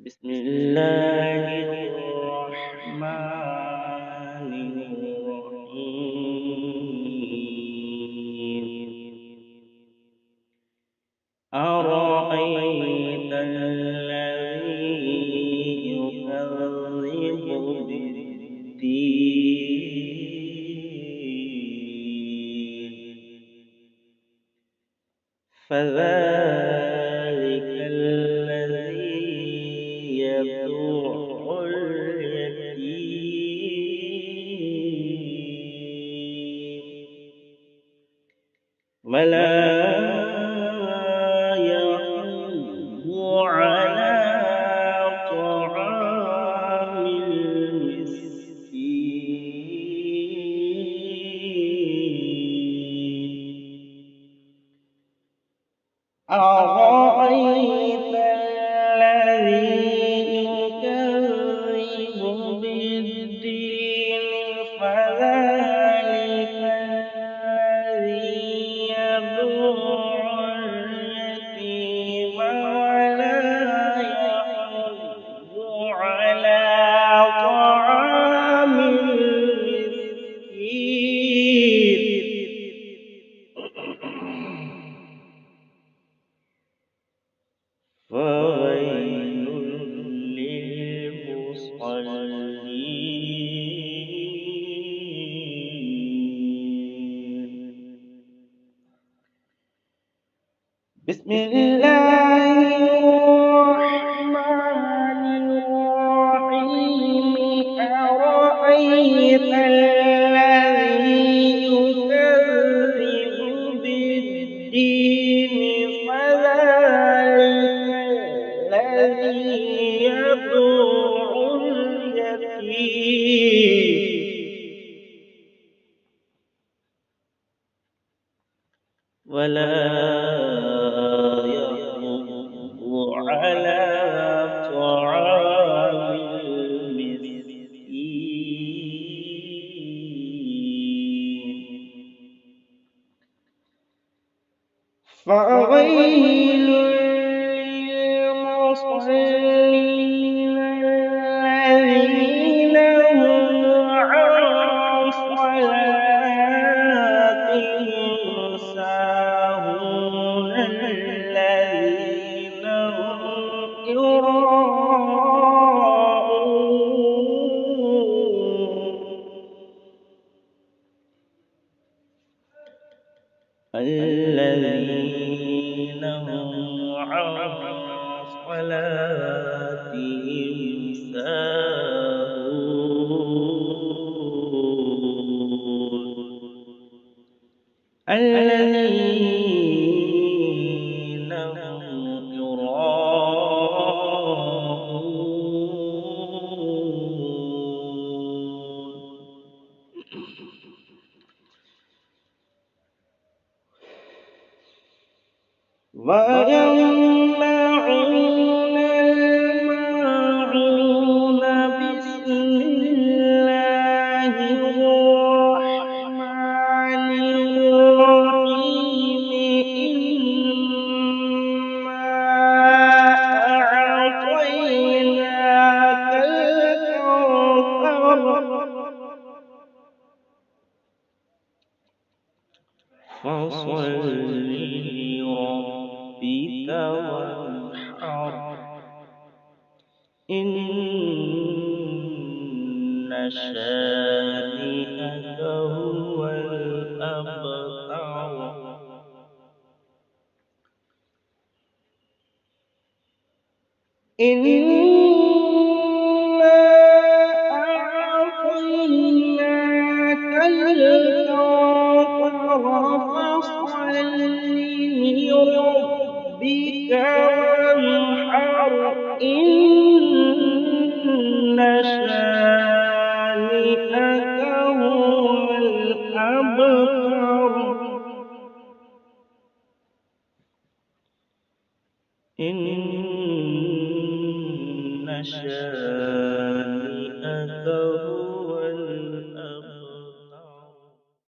Bismillahirrahmanirrahim. أرأيت الذي يكذب بالدين فذلك الذي يدع اليتيم ولا يحض على طعام المسكين أرأيت الذي يكذب بالدين فذلك الذي يدع اليتيم ولا يحض على طعام المسكين فويل للمصلين بسم الله الرحمن الرحيم أرأيت الذي يكذب بالدين فذلك الذي يدع اليتيم ولا يحض على طعام المسكين فويل للمصلين الذين هم عن صلاتهم ساهون الذين هم الذين هم عن صلاتهم ساهون الذين هم ويمنعون الماعون بسم الله الرحمن الرحيم إنا أعطيناك الكوثر فصل لربك وانحر إن شانئك هو الأبتر إنا أعطيناك الكوثر فصل لربك وانحر إن شانئك هو الأبتر إن شانئك